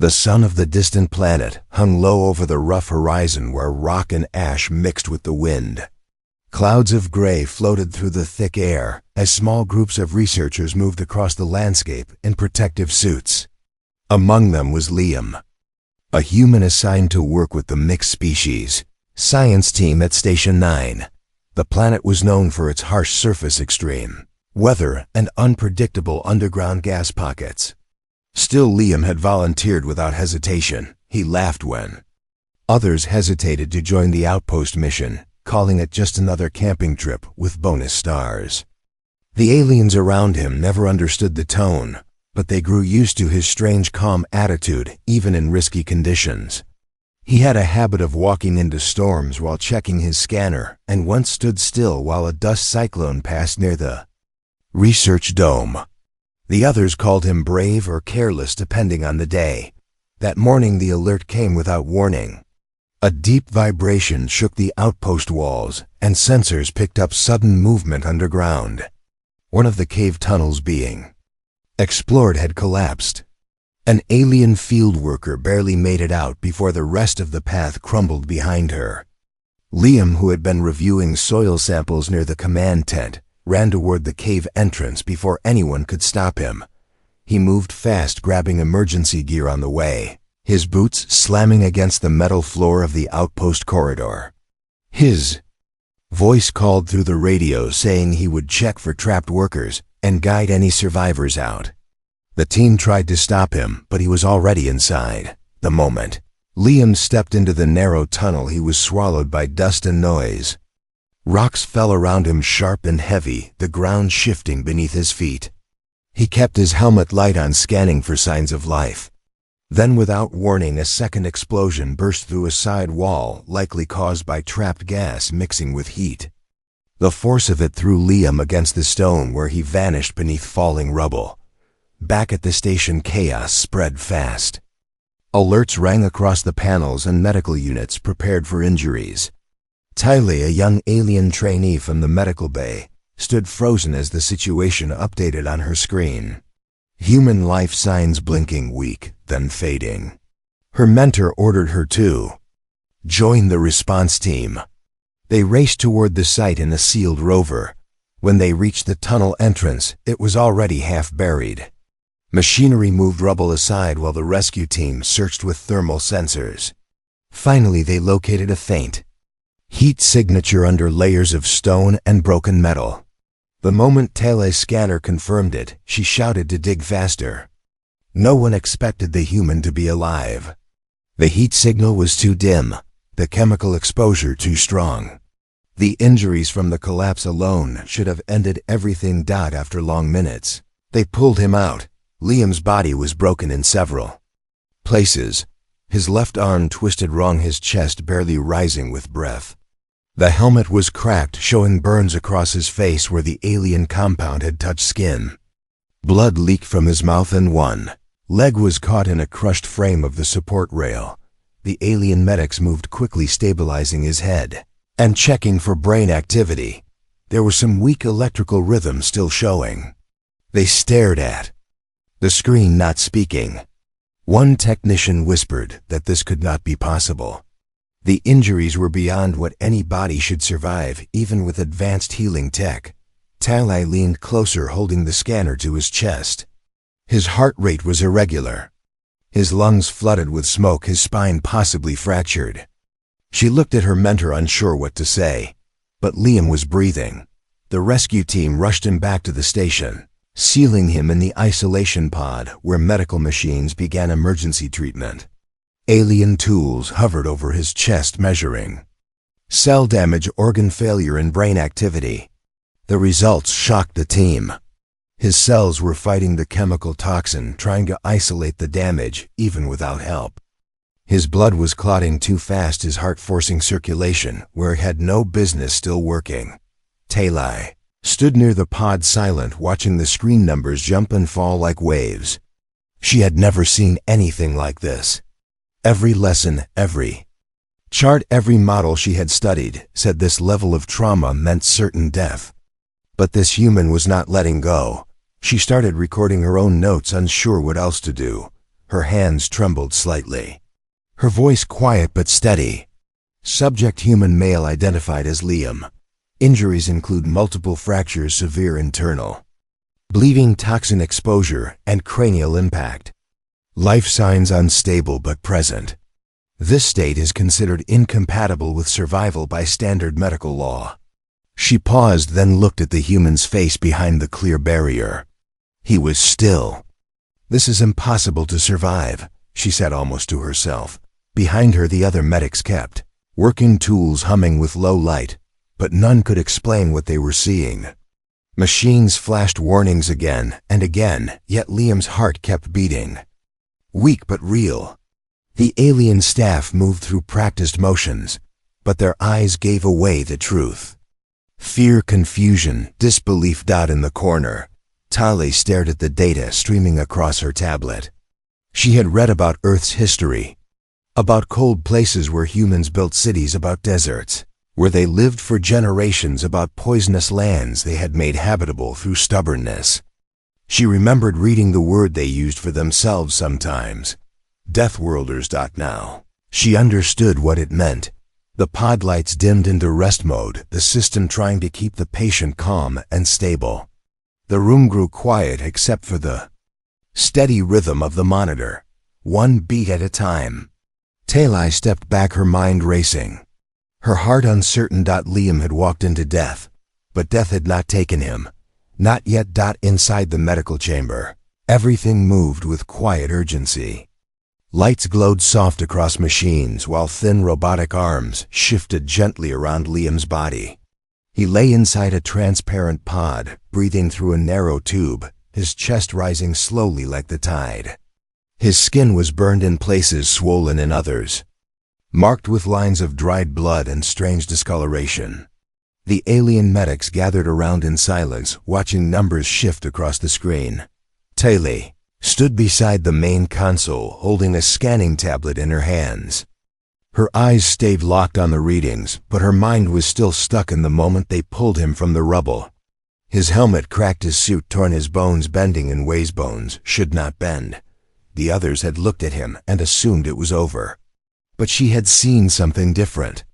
The sun of the distant planet hung low over the rough horizon where rock and ash mixed with the wind. Clouds of gray floated through the thick air as small groups of researchers moved across the landscape in protective suits. Among them was Liam, a human assigned to work with the mixed species science team at Station 9. The planet was known for its harsh surface, extreme weather, and unpredictable underground gas pockets. Still, Liam had volunteered without hesitation. He laughed when others hesitated to join the outpost mission, calling it just another camping trip with bonus stars. The aliens around him never understood the tone, but they grew used to his strange calm attitude even in risky conditions. He had a habit of walking into storms while checking his scanner, and once stood still while a dust cyclone passed near the research dome. The others called him brave or careless depending on the day. That morning the alert came without warning. A deep vibration shook the outpost walls, and sensors picked up sudden movement underground. One of the cave tunnels being explored had collapsed. An alien field worker barely made it out before the rest of the path crumbled behind her. Liam, who had been reviewing soil samples near the command tent, ran toward the cave entrance before anyone could stop him. He moved fast, grabbing emergency gear on the way, his boots slamming against the metal floor of the outpost corridor. His voice called through the radio saying he would check for trapped workers and guide any survivors out. The team tried to stop him, but he was already inside. The moment Liam stepped into the narrow tunnel, he was swallowed by dust and noise. Rocks fell around him sharp and heavy, the ground shifting beneath his feet. He kept his helmet light on, scanning for signs of life. Then, without warning, a second explosion burst through a side wall, likely caused by trapped gas mixing with heat. The force of it threw Liam against the stone, where he vanished beneath falling rubble. Back at the station, chaos spread fast. Alerts rang across the panels and medical units prepared for injuries. Tylee, a young alien trainee from the medical bay, stood frozen as the situation updated on her screen. Human life signs blinking, weak, then fading. Her mentor ordered her to join the response team. They raced toward the site in a sealed rover. When they reached the tunnel entrance, it was already half buried. Machinery moved rubble aside while the rescue team searched with thermal sensors. Finally, they located a faint heat signature under layers of stone and broken metal. The moment Tylee's scanner confirmed it, she shouted to dig faster. No one expected the human to be alive. The heat signal was too dim, the chemical exposure too strong. The injuries from the collapse alone should have ended everything. After long minutes, they pulled him out. Liam's body was broken in several places. His left arm twisted wrong, his chest barely rising with breath. The helmet was cracked, showing burns across his face where the alien compound had touched skin. Blood leaked from his mouth and one leg was caught in a crushed frame of the support rail. The alien medics moved quickly, stabilizing his head and checking for brain activity. There was some weak electrical rhythm still showing. They stared at the screen, not speaking. One technician whispered that this could not be possible. The injuries were beyond what any body should survive, even with advanced healing tech. Tylee leaned closer, holding the scanner to his chest. His heart rate was irregular. His lungs flooded with smoke, his spine possibly fractured. She looked at her mentor, unsure what to say. But Liam was breathing. The rescue team rushed him back to the station, sealing him in the isolation pod where medical machines began emergency treatment. Alien tools hovered over his chest, measuring cell damage, organ failure, and brain activity. The results shocked the team. His cells were fighting the chemical toxin, trying to isolate the damage, even without help. His blood was clotting too fast, his heart forcing circulation where it had no business, still working. Tylee stood near the pod, silent, watching the screen numbers jump and fall like waves. She had never seen anything like this. Every lesson, every chart, every model she had studied said this level of trauma meant certain death. But this human was not letting go. She started recording her own notes, unsure what else to do. Her hands trembled slightly. Her voice quiet but steady. Subject human male identified as Liam. Injuries include multiple fractures, severe internal bleeding, toxin exposure, and cranial impact. Life signs unstable but present. This state is considered incompatible with survival by standard medical law. She paused, then looked at the human's face behind the clear barrier. He was still. "This is impossible to survive," she said almost to herself. Behind her the other medics kept working, tools humming with low light, but none could explain what they were seeing. Machines flashed warnings again and again, yet Liam's heart kept beating. Weak but real. The alien staff moved through practiced motions, but their eyes gave away the truth. Fear, confusion, disbelief. In the corner, Tali stared at the data streaming across her tablet. She had read about Earth's history, about cold places where humans built cities, about deserts where they lived for generations, about poisonous lands they had made habitable through stubbornness. She remembered reading the word they used for themselves sometimes, Deathworlders. Now she understood what it meant. The pod lights dimmed into rest mode, the system trying to keep the patient calm and stable. The room grew quiet except for the steady rhythm of the monitor, one beat at a time. Tali stepped back, her mind racing, her heart uncertain. Liam had walked into death, but death had not taken him. Not yet. Inside the medical chamber, everything moved with quiet urgency. Lights glowed soft across machines while thin robotic arms shifted gently around Liam's body. He lay inside a transparent pod, breathing through a narrow tube, his chest rising slowly like the tide. His skin was burned in places, swollen in others, marked with lines of dried blood and strange discoloration. The alien medics gathered around in silence, watching numbers shift across the screen. Tali stood beside the main console, holding a scanning tablet in her hands. Her eyes stayed locked on the readings, but her mind was still stuck in the moment they pulled him from the rubble. His helmet cracked, his suit torn, his bones bending in ways bones should not bend. The others had looked at him and assumed it was over. But she had seen something different.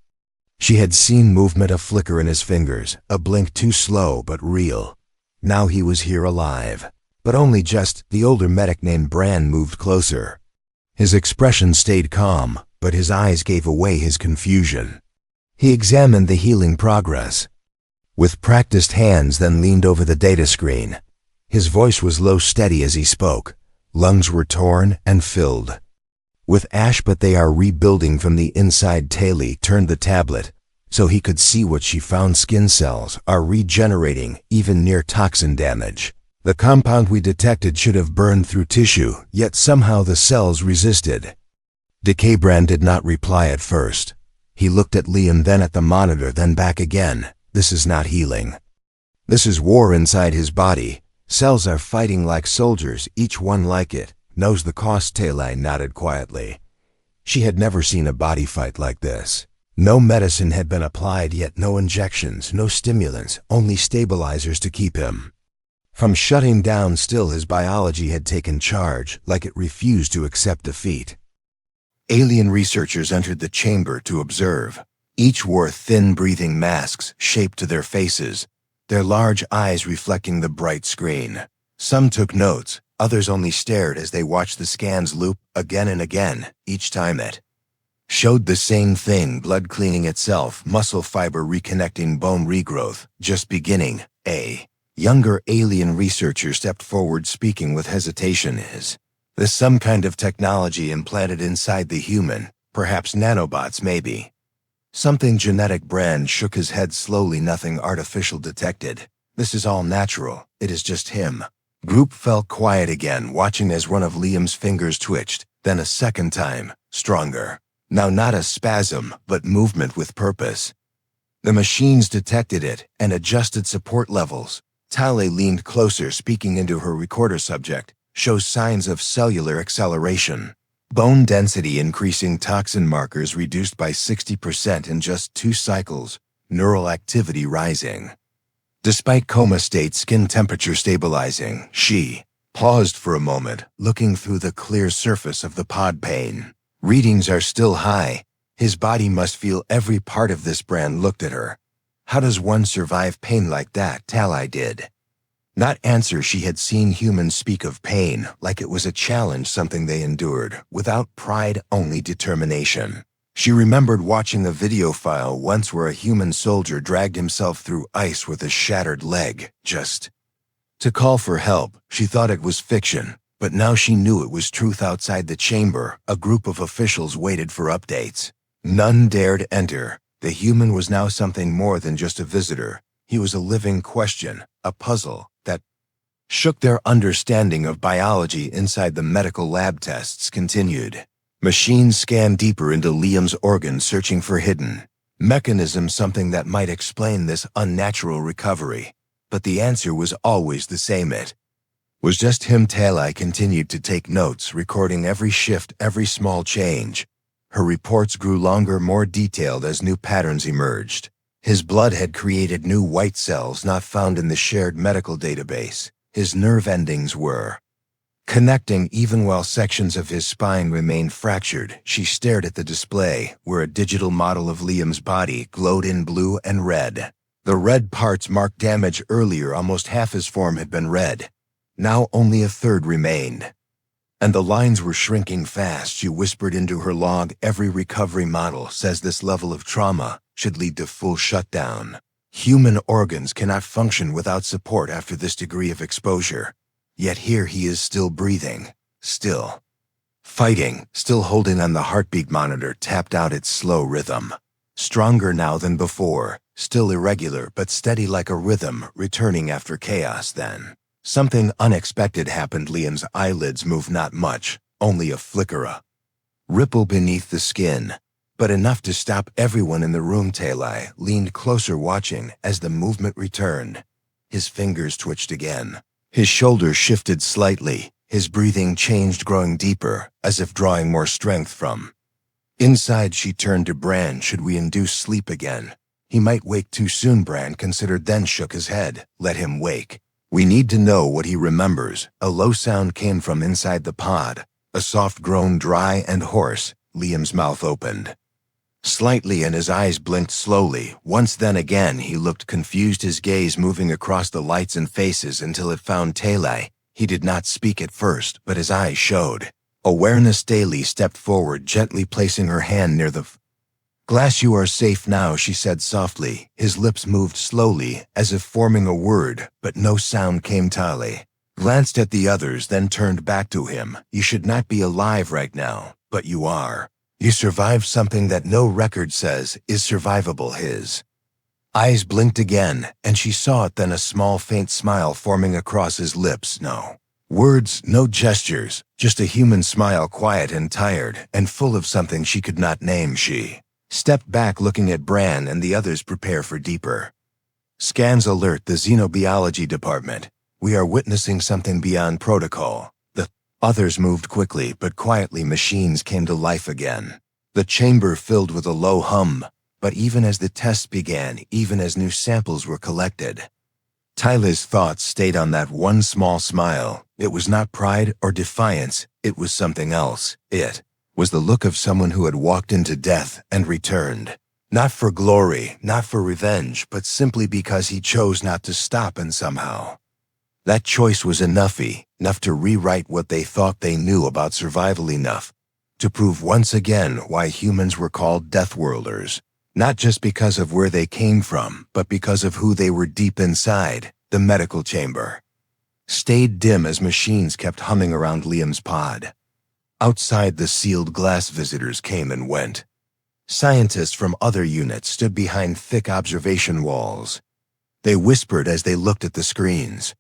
She had seen movement, a flicker in his fingers, a blink too slow but real. Now he was here, alive. But only just. The older medic named Bran moved closer. His expression stayed calm, but his eyes gave away his confusion. He examined the healing progress with practiced hands, then leaned over the data screen. His voice was low, steady as he spoke. Lungs were torn and filled with ash, but they are rebuilding from the inside. Tali turned the tablet so he could see what she found. Skin cells are regenerating, even near toxin damage. The compound we detected should have burned through tissue, yet somehow the cells resisted. Decay. Bran did not reply at first. He looked at Liam, then at the monitor, then back again. This is not healing. This is war inside his body. Cells are fighting like soldiers, each one like it. Knows the cost. Tali nodded quietly. She had never seen a body fight like this. No medicine had been applied yet, no injections, no stimulants, only stabilizers to keep him from shutting down. Still, his biology had taken charge, like it refused to accept defeat. Alien researchers entered the chamber to observe. Each wore thin breathing masks shaped to their faces, their large eyes reflecting the bright screen. Some took notes, others only stared as they watched the scans loop again and again. Each time it showed the same thing: blood cleaning itself, muscle fiber reconnecting, bone regrowth just beginning. A younger alien researcher stepped forward, speaking with hesitation. Is this some kind of technology implanted inside the human? Perhaps nanobots, maybe something genetic. Bran shook his head slowly. Nothing artificial detected. This is all natural. It is just him. Group fell quiet again, watching as one of Liam's fingers twitched, then a second time, stronger. Now not a spasm, but movement with purpose. The machines detected it and adjusted support levels. Tali leaned closer, speaking into her recorder. Subject shows signs of cellular acceleration. Bone density increasing, toxin markers reduced by 60% in just 2 cycles, neural activity rising. Despite coma state, skin temperature stabilizing. She paused for a moment, looking through the clear surface of the pod pane. Readings are still high. His body must feel every part of this. Bran looked at her. How does one survive pain like that? Tali did. Not answer. She had seen humans speak of pain like it was a challenge, something they endured, without pride, only determination. She remembered watching a video file once where a human soldier dragged himself through ice with a shattered leg, just to call for help. She thought it was fiction, but now she knew it was truth. Outside the chamber, a group of officials waited for updates. None dared enter. The human was now something more than just a visitor. He was a living question, a puzzle that shook their understanding of biology. Inside the medical lab, tests continued. Machines scanned deeper into Liam's organs, searching for hidden mechanisms, something that might explain this unnatural recovery. But the answer was always the same. It was just him. Tali continued to take notes, recording every shift, every small change. Her reports grew longer, more detailed as new patterns emerged. His blood had created new white cells not found in the shared medical database. His nerve endings were connecting even while sections of his spine remained fractured. She stared at the display, where a digital model of Liam's body glowed in blue and red. The red parts marked damage earlier. Almost half his form had been red. Now only a third remained. And the lines were shrinking fast. She whispered into her log, every recovery model says this level of trauma should lead to full shutdown. Human organs cannot function without support after this degree of exposure. Yet here he is, still breathing, still fighting, still holding on. The heartbeat monitor tapped out its slow rhythm. Stronger now than before, still irregular but steady like a rhythm returning after chaos. Then something unexpected happened. Liam's eyelids moved, not much, only a flicker, a ripple beneath the skin, but enough to stop everyone in the room. Tali leaned closer, watching as the movement returned. His fingers twitched again. His shoulders shifted slightly. His breathing changed, growing deeper, as if drawing more strength from inside. She turned to Bran. Should we induce sleep again? He might wake too soon. Bran considered, then shook his head. Let him wake. We need to know what he remembers. A low sound came from inside the pod, a soft groan, dry and hoarse. Liam's mouth opened slightly and his eyes blinked slowly. Once, then again. He looked confused, his gaze moving across the lights and faces until it found Tali. He did not speak at first, but his eyes showed awareness. Tali stepped forward, gently placing her hand near the glass. You are safe now, she said softly. His lips moved slowly, as if forming a word, but no sound came. Tali glanced at the others, then turned back to him. You should not be alive right now, but you are. You survived something that no record says is survivable. His eyes blinked again, and she saw it, then a small faint smile forming across his lips. No words, no gestures, just a human smile, quiet and tired, and full of something she could not name. She stepped back, looking at Bran and the others. Prepare for deeper scans. Alert the xenobiology department. We are witnessing something beyond protocol. The others moved quickly but quietly. Machines came to life again. The chamber filled with a low hum. But even as the tests began, even as new samples were collected, Tali's thoughts stayed on that one small smile. It was not pride or defiance. It was something else. It was the look of someone who had walked into death and returned. Not for glory, not for revenge, but simply because he chose not to stop. And somehow that choice was enough to rewrite what they thought they knew about survival, enough to prove once again why humans were called Deathworlders. Not just because of where they came from, but because of who they were deep inside. The medical chamber stayed dim as machines kept humming around Liam's pod. Outside the sealed glass, visitors came and went. Scientists from other units stood behind thick observation walls. They whispered as they looked at the screens.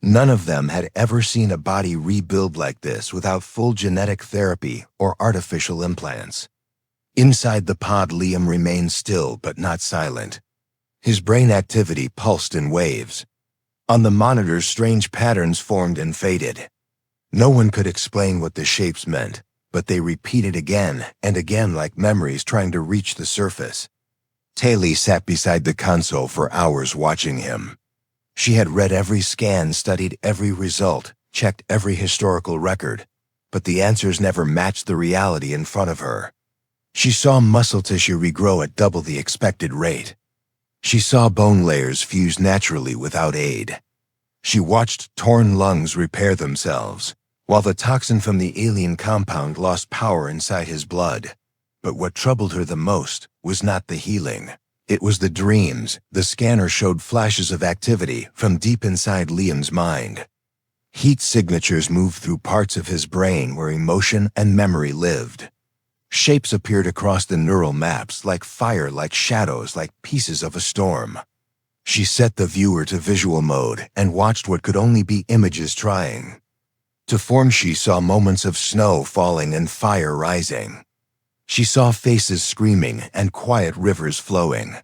None of them had ever seen a body rebuild like this without full genetic therapy or artificial implants. Inside the pod, Liam remained still but not silent. His brain activity pulsed in waves. On the monitors, strange patterns formed and faded. No one could explain what the shapes meant, but they repeated again and again like memories trying to reach the surface. Tali sat beside the console for hours watching him. She had read every scan, studied every result, checked every historical record, but the answers never matched the reality in front of her. She saw muscle tissue regrow at double the expected rate. She saw bone layers fuse naturally without aid. She watched torn lungs repair themselves, while the toxin from the alien compound lost power inside his blood. But what troubled her the most was not the healing. It was the dreams. The scanner showed flashes of activity from deep inside Liam's mind. Heat signatures moved through parts of his brain where emotion and memory lived. Shapes appeared across the neural maps, like fire, like shadows, like pieces of a storm. She set the viewer to visual mode and watched what could only be images trying to form. She saw moments of snow falling and fire rising. She saw faces screaming and quiet rivers flowing.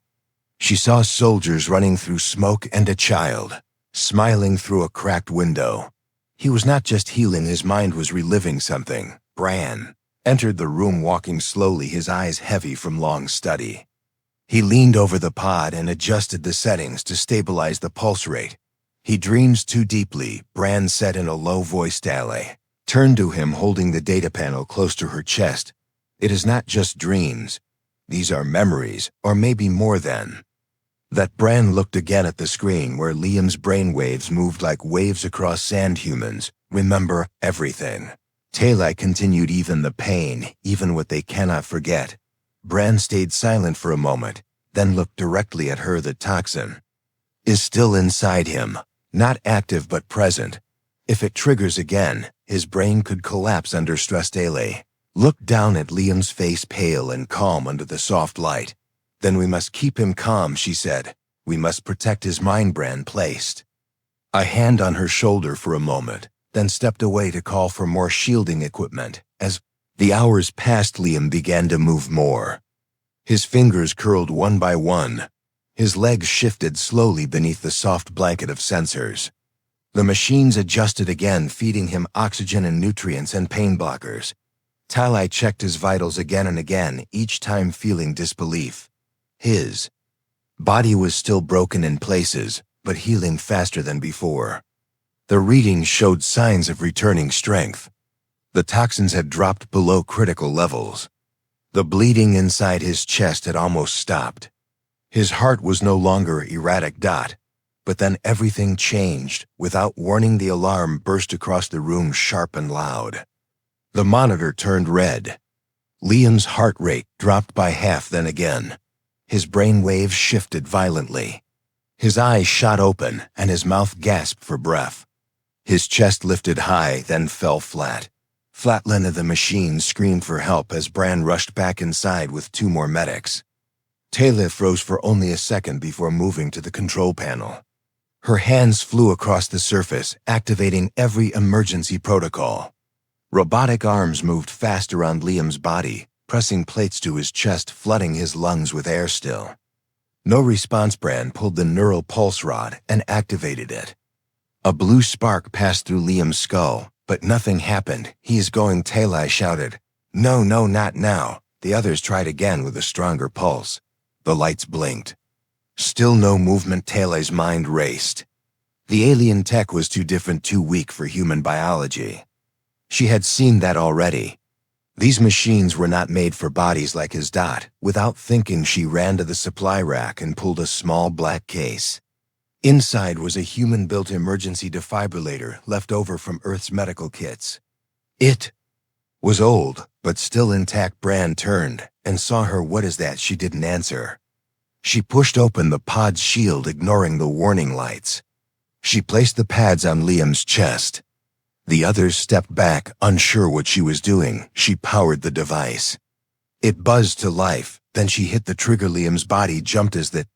She saw soldiers running through smoke and a child smiling through a cracked window. He was not just healing, his mind was reliving something. Bran entered the room walking slowly, his eyes heavy from long study. He leaned over the pod and adjusted the settings to stabilize the pulse rate. He dreams too deeply, Bran said in a low voice. Tali turned to him, holding the data panel close to her chest. It is not just dreams. These are memories, or maybe more than. That Bran looked again at the screen where Liam's brainwaves moved like waves across sand. Humans remember everything. Tali continued, even the pain, even what they cannot forget. Bran stayed silent for a moment, then looked directly at her. The toxin is still inside him, not active but present. If it triggers again, his brain could collapse under stress. Tali looked down at Liam's face, pale and calm under the soft light. Then we must keep him calm, she said. We must protect his mind. Bran placed a hand on her shoulder for a moment, then stepped away to call for more shielding equipment. As the hours passed, Liam began to move more. His fingers curled one by one. His legs shifted slowly beneath the soft blanket of sensors. The machines adjusted again, feeding him oxygen and nutrients and pain blockers. Tali checked his vitals again and again, each time feeling disbelief. His body was still broken in places, but healing faster than before. The readings showed signs of returning strength. The toxins had dropped below critical levels. The bleeding inside his chest had almost stopped. His heart was no longer erratic. But then everything changed. Without warning, the alarm burst across the room, sharp and loud. The monitor turned red. Liam's heart rate dropped by half, then again. His brain waves shifted violently. His eyes shot open and his mouth gasped for breath. His chest lifted high, then fell flat. Flatline of the machine screamed for help as Bran rushed back inside with 2 more medics. Tali froze for only a second before moving to the control panel. Her hands flew across the surface, activating every emergency protocol. Robotic arms moved fast around Liam's body, pressing plates to his chest, flooding his lungs with air. Still no response. Bran pulled the neural pulse rod and activated it. A blue spark passed through Liam's skull, but nothing happened. He is going, Tali shouted. No, not now. The others tried again with a stronger pulse. The lights blinked. Still no movement. Tali's mind raced. The alien tech was too different, too weak for human biology. She had seen that already. These machines were not made for bodies like his. Without thinking, she ran to the supply rack and pulled a small black case. Inside was a human-built emergency defibrillator left over from Earth's medical kits. It was old, but still intact. Bran turned and saw her. What is that? She didn't answer. She pushed open the pod's shield, ignoring the warning lights. She placed the pads on Liam's chest. The others stepped back, unsure what she was doing. She powered the device. It buzzed to life, then she hit the trigger. Liam's body jumped as the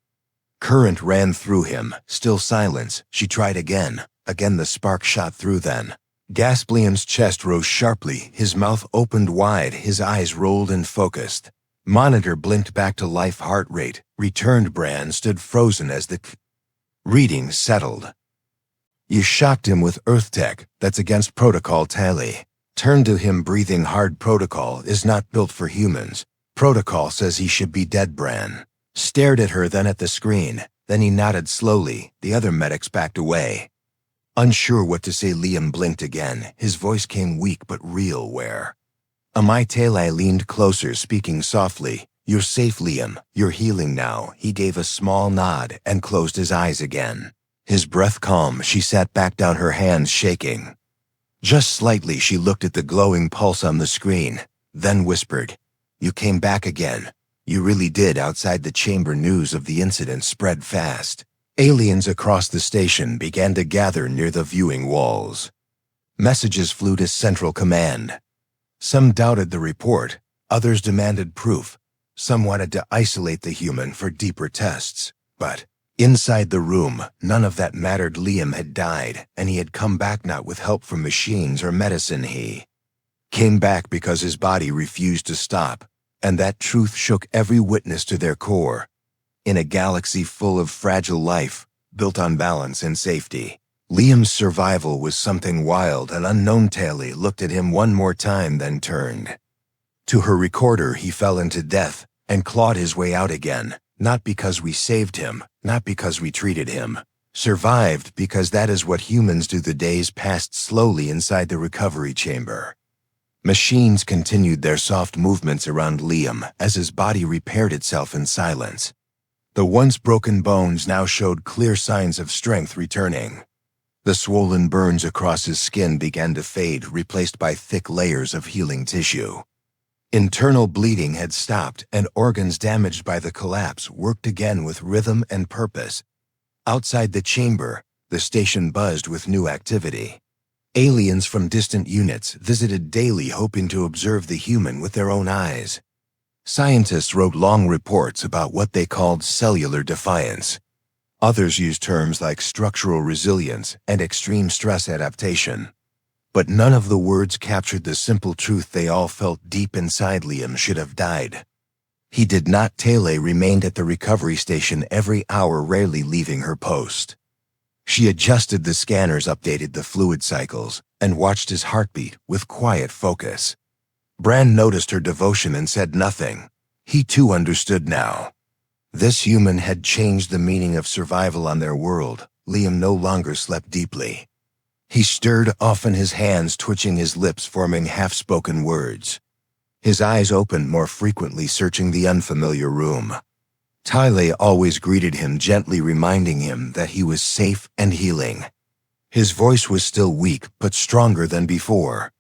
current ran through him. Still silence. She tried again. Again the spark shot through, then gasped. Liam's chest rose sharply. His mouth opened wide. His eyes rolled and focused. Monitor blinked back to life. Heart rate returned. Bran stood frozen as the readings settled. You shocked him with Earth tech. That's against protocol. Tali turned to him, breathing hard. Protocol is not built for humans. Protocol says he should be dead. Bran stared at her, then at the screen. Then he nodded slowly. The other medics backed away. Unsure what to say, Liam blinked again. His voice came weak but real. Where? Tali leaned closer, speaking softly. You're safe, Liam. You're healing now. He gave a small nod and closed his eyes again. His breath calm, she sat back down, her hands shaking. Just slightly, she looked at the glowing pulse on the screen, then whispered, You came back again. You really did. Outside the chamber, news of the incident spread fast. Aliens across the station began to gather near the viewing walls. Messages flew to Central Command. Some doubted the report, others demanded proof. Some wanted to isolate the human for deeper tests. But inside the room, none of that mattered. Liam had died, and he had come back not with help from machines or medicine. He came back because his body refused to stop, and that truth shook every witness to their core. In a galaxy full of fragile life, built on balance and safety, Liam's survival was something wild and unknown. Tali looked at him one more time, then turned to her recorder. He fell into death and clawed his way out again, not because we saved him, not because we treated him. Survived because that is what humans do. The days passed slowly inside the recovery chamber. Machines continued their soft movements around Liam as his body repaired itself in silence. The once broken bones now showed clear signs of strength returning. The swollen burns across his skin began to fade, replaced by thick layers of healing tissue. Internal bleeding had stopped, and organs damaged by the collapse worked again with rhythm and purpose. Outside the chamber, the station buzzed with new activity. Aliens from distant units visited daily, hoping to observe the human with their own eyes. Scientists wrote long reports about what they called cellular defiance. Others used terms like structural resilience and extreme stress adaptation. But none of the words captured the simple truth they all felt deep inside. Liam should have died. He did not. Tali remained at the recovery station every hour, rarely leaving her post. She adjusted the scanners, updated the fluid cycles, and watched his heartbeat with quiet focus. Brand noticed her devotion and said nothing. He too understood now. This human had changed the meaning of survival on their world. Liam no longer slept deeply. He stirred, often his hands twitching, his lips forming half-spoken words. His eyes opened more frequently, searching the unfamiliar room. Tali always greeted him gently, reminding him that he was safe and healing. His voice was still weak, but stronger than before.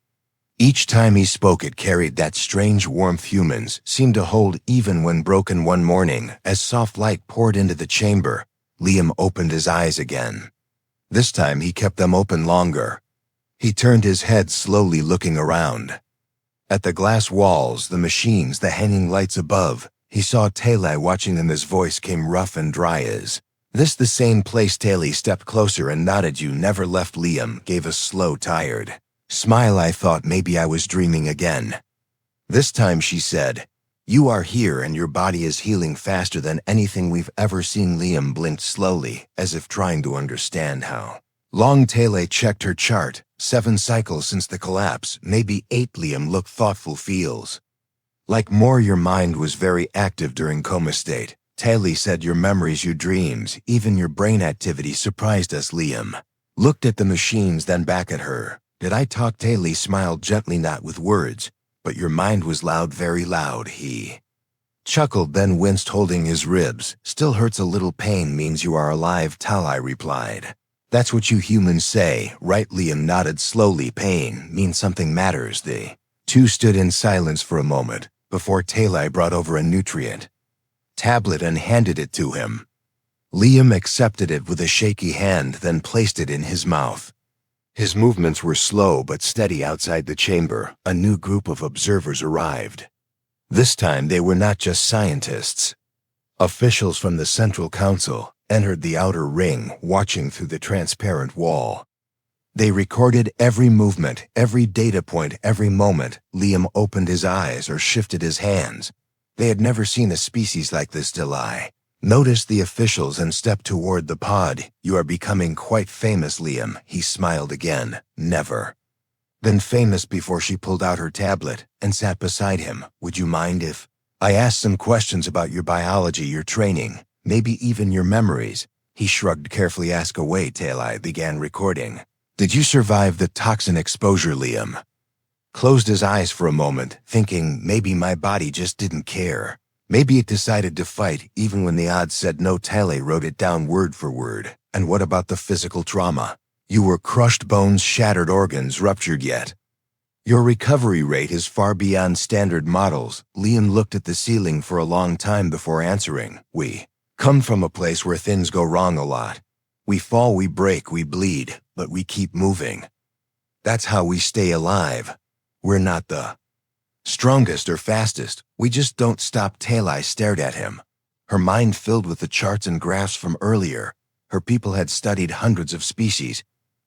Each time he spoke, it carried that strange warmth humans seemed to hold even when broken. One morning, as soft light poured into the chamber, Liam opened his eyes again. This time he kept them open longer. He turned his head slowly, looking around. At the glass walls, the machines, the hanging lights above, he saw Tali watching, and his voice came rough and dry. Is this the same place? Tali stepped closer and nodded. You never left. Liam gave a slow, tired smile. I thought maybe I was dreaming again. This time she said, You are here, and your body is healing faster than anything we've ever seen. Liam blinked slowly, as if trying to understand how long. Tali checked her chart. 7 cycles since the collapse, maybe 8. Liam looked thoughtful. Feels like more. Your mind was very active during coma state. Tali said your memories, your dreams, even your brain activity surprised us. Liam looked at the machines, then back at her. Did I talk? Tali smiled gently, not with words, but your mind was loud, very loud. He chuckled, then winced, holding his ribs. Still hurts a little. Pain means you are alive, Tali replied. That's what you humans say, right? Liam nodded slowly. Pain means something matters. The two stood in silence for a moment, before Tali brought over a nutrient tablet and handed it to him. Liam accepted it with a shaky hand, then placed it in his mouth. His movements were slow but steady. Outside the chamber, a new group of observers arrived. This time they were not just scientists. Officials from the Central Council entered the outer ring, watching through the transparent wall. They recorded every movement, every data point, every moment. Liam opened his eyes or shifted his hands. They had never seen a species like this. Tali noticed the officials and stepped toward the pod. You are becoming quite famous, Liam. He smiled again. Never been famous before. She pulled out her tablet and sat beside him. Would you mind if I asked some questions about your biology, your training, maybe even your memories? He shrugged carefully. Ask away, Talai began recording. Did you survive the toxin exposure, Liam? Closed his eyes for a moment, thinking maybe my body just didn't care. Maybe it decided to fight even when the odds said no. Talai wrote it down word for word. And what about the physical trauma? You were crushed, bones shattered, organs ruptured yet. Your recovery rate is far beyond standard models. Liam looked at the ceiling for a long time before answering. We come from a place where things go wrong a lot. We fall, we break, we bleed, but we keep moving. That's how we stay alive. We're not the strongest or fastest. We just don't stop. Talai stared at him, her mind filled with the charts and graphs from earlier. Her people had studied hundreds of species,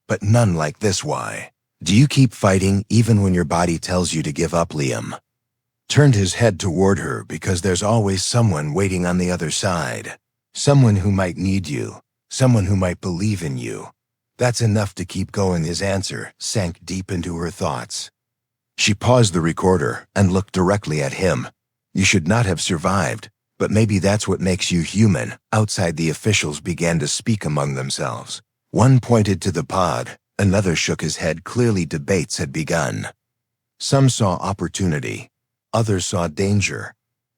but none like this. Why? Do you keep fighting even when your body tells you to give up? Liam turned his head toward her. Because there's always someone waiting on the other side. Someone who might need you. Someone who might believe in you. That's enough to keep going. His answer sank deep into her thoughts. She paused the recorder and looked directly at him. You should not have survived, but maybe that's what makes you human. Outside, the officials began to speak among themselves. One pointed to the pod, another shook his head. Clearly debates had begun. Some saw opportunity, others saw danger.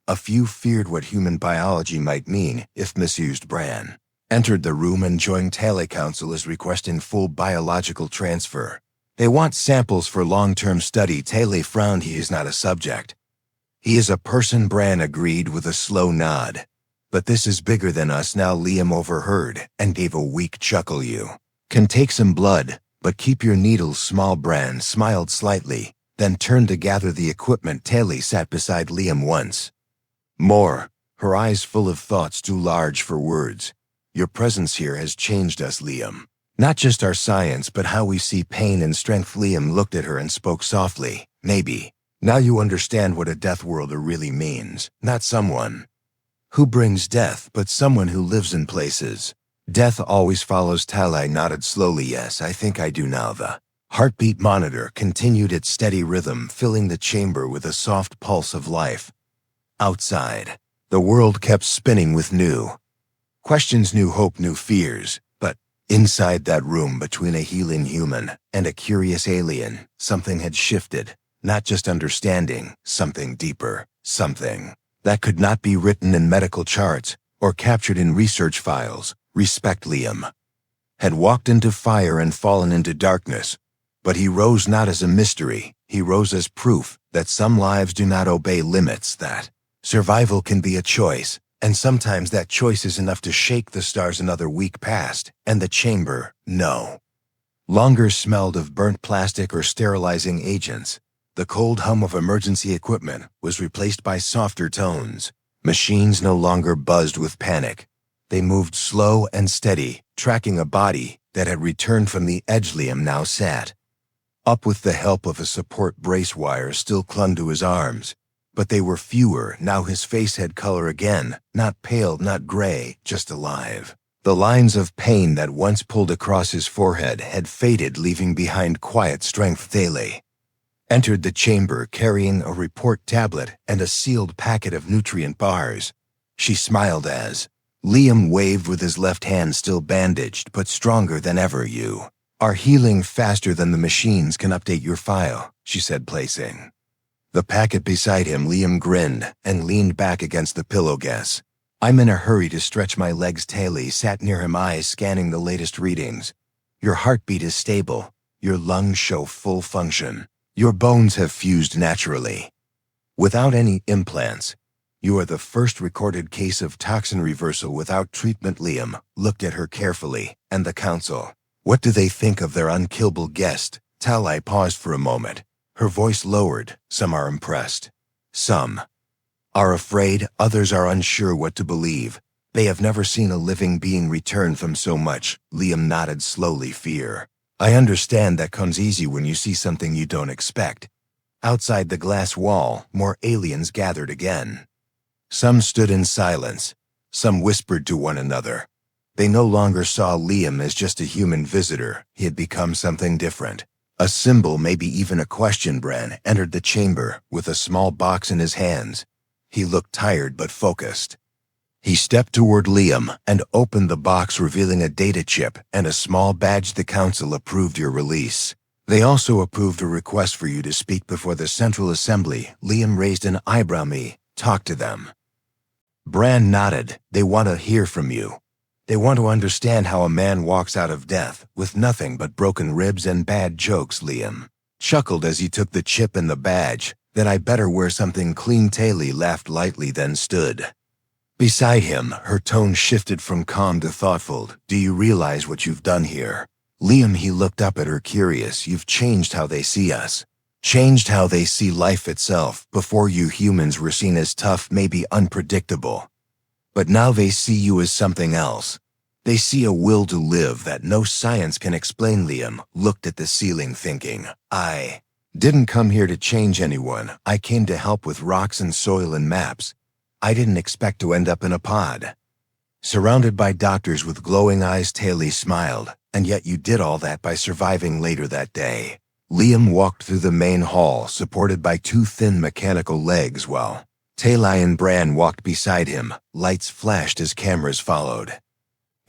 A few feared what human biology might mean if misused. Bran entered the room and joined. Talai Council is requesting full biological transfer. They want samples for long-term study. Talai frowned. He is not a subject. He is a person. Bran agreed with a slow nod. But this is bigger than us now. Liam overheard and gave a weak chuckle. You can take some blood, but keep your needles small. Bran smiled slightly, then turned to gather the equipment. Talai sat beside Liam once more, her eyes full of thoughts too large for words. Your presence here has changed us, Liam. Not just our science, but how we see pain and strength. Liam looked at her and spoke softly. Maybe now you understand what a Deathworlder really means. Not someone who brings death, but someone who lives in places death always follows. Talai nodded slowly. Yes, I think I do now. The heartbeat monitor continued its steady rhythm, filling the chamber with a soft pulse of life. Outside, the world kept spinning with new questions, new hope, new fears. But inside that room, between a healing human and a curious alien, something had shifted. Not just understanding, something deeper, something that could not be written in medical charts or captured in research files. Respect. Liam had walked into fire and fallen into darkness, but he rose not as a mystery. He rose as proof that some lives do not obey limits, that survival can be a choice, and sometimes that choice is enough to shake the stars. Another week passed, and the chamber no longer smelled of burnt plastic or sterilizing agents. The cold hum of emergency equipment was replaced by softer tones. Machines no longer buzzed with panic. They moved slow and steady, tracking a body that had returned from the edge. Liam now sat up with the help of a support brace. Wires still clung to his arms, but they were fewer. Now his face had color again, not pale, not gray, just alive. The lines of pain that once pulled across his forehead had faded, leaving behind quiet strength. Talai entered the chamber carrying a report tablet and a sealed packet of nutrient bars. She smiled as Liam waved with his left hand, still bandaged but stronger than ever. You are healing faster than the machines can update your file, she said, placing the packet beside him. Liam grinned and leaned back against the pillow. Guess I'm in a hurry to stretch my legs. Talai sat near him, eyes scanning the latest readings. Your heartbeat is stable. Your lungs show full function. Your bones have fused naturally, without any implants. You are the first recorded case of toxin reversal without treatment. Liam looked at her carefully. And the council? What do they think of their unkillable guest? Talai paused for a moment. Her voice lowered. Some are impressed. Some are afraid. Others are unsure what to believe. They have never seen a living being return from so much. Liam nodded slowly. Fear. I understand that comes easy when you see something you don't expect. Outside the glass wall, more aliens gathered again. Some stood in silence. Some whispered to one another. They no longer saw Liam as just a human visitor. He had become something different. A symbol, maybe even a question. Bran entered the chamber with a small box in his hands. He looked tired but focused. He stepped toward Liam and opened the box, revealing a data chip and a small badge. The council approved your release. They also approved a request for you to speak before the Central Assembly. Liam raised an eyebrow. Me, talk to them. Bran nodded. They want to hear from you. They want to understand how a man walks out of death with nothing but broken ribs and bad jokes. Liam chuckled as he took the chip and the badge. Then I better wear something clean. Tali laughed lightly, then stood beside him. Her tone shifted from calm to thoughtful. Do you realize what you've done here? Liam, he looked up at her, curious. You've changed how they see us. Changed how they see life itself. Before you humans were seen as tough, maybe unpredictable. But now they see you as something else. They see a will to live that no science can explain. Liam looked at the ceiling, thinking, I didn't come here to change anyone. I came to help with rocks and soil and maps. I didn't expect to end up in a pod surrounded by doctors with glowing eyes. Tali smiled. And yet you did all that by surviving. Later that day, Liam walked through the main hall, supported by two thin mechanical legs, while Tali and Bran walked beside him. Lights flashed as cameras followed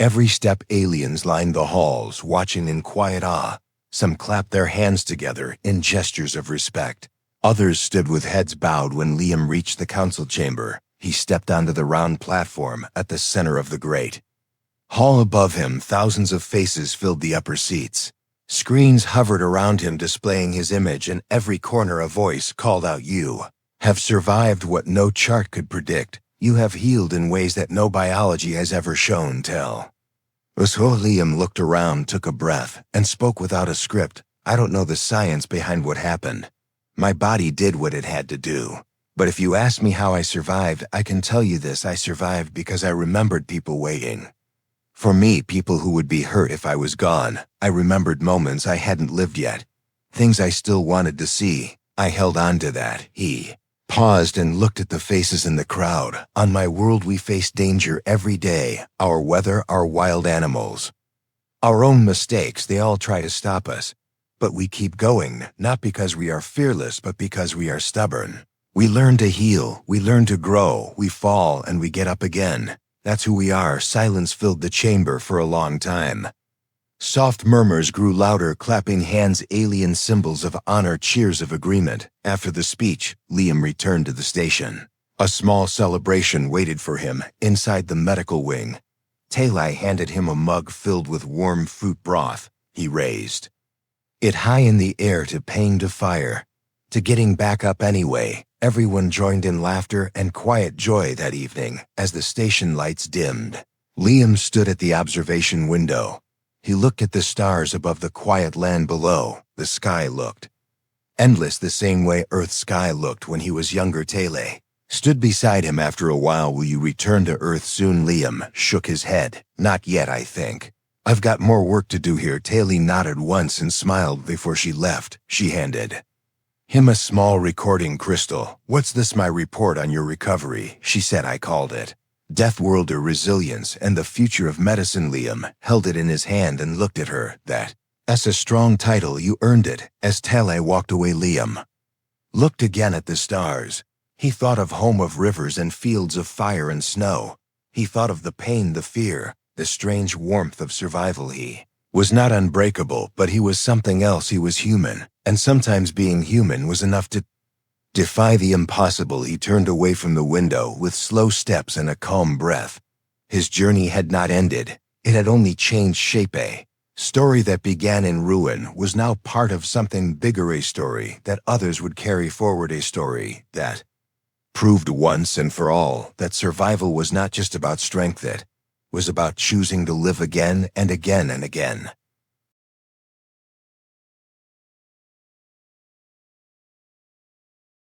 every step. Aliens lined the halls, watching in quiet awe. Some clapped their hands together in gestures of respect. Others stood with heads bowed. When Liam reached the council chamber, he stepped onto the round platform at the center of the great hall. Above him, thousands of faces filled the upper seats. Screens hovered around him, displaying his image. In every corner a voice called out, you have survived what no chart could predict. You have healed in ways that no biology has ever shown. Tell us. Liam looked around, took a breath, and spoke without a script. I don't know the science behind what happened. My body did what it had to do. But if you ask me how I survived, I can tell you this. I survived because I remembered people waiting for me, people who would be hurt if I was gone. I remembered moments I hadn't lived yet, things I still wanted to see. I held on to that. He paused and looked at the faces in the crowd. On my world we face danger every day. Our weather, our wild animals, our own mistakes, they all try to stop us. But we keep going, not because we are fearless, but because we are stubborn. We learn to heal, we learn to grow, we fall and we get up again. That's who we are. Silence filled the chamber for a long time. Soft murmurs grew louder, clapping hands, alien symbols of honor, cheers of agreement. After the speech, Liam returned to the station. A small celebration waited for him inside the medical wing. Tali handed him a mug filled with warm fruit broth. He raised it high in the air, to paying to fire, to getting back up anyway. Everyone joined in laughter and quiet joy that evening as the station lights dimmed. Liam stood at the observation window. He looked at the stars above the quiet land below. The sky looked endless, the same way Earth's sky looked when he was younger. Tali stood beside him. After a while, will you return to Earth soon? Liam shook his head. Not yet, I think. I've got more work to do here. Tali nodded once and smiled. Before she left, she handed him a small recording crystal. What's this? My report on your recovery, she said. I called it Deathworlder, Resilience and the Future of Medicine. Liam held it in his hand and looked at her. That's a strong title. You earned it. As Tali walked away, Liam looked again at the stars. He thought of home of rivers and fields of fire and snow. He thought of the pain, the fear, the strange warmth of survival. He was not unbreakable, but he was something else. He was human, and sometimes being human was enough to defy the impossible. He turned away from the window with slow steps and a calm breath. His journey had not ended. It had only changed shape. A story that began in ruin was now part of something bigger, a story that others would carry forward, a story that proved once and for all that survival was not just about strength. It was about choosing to live again and again and again.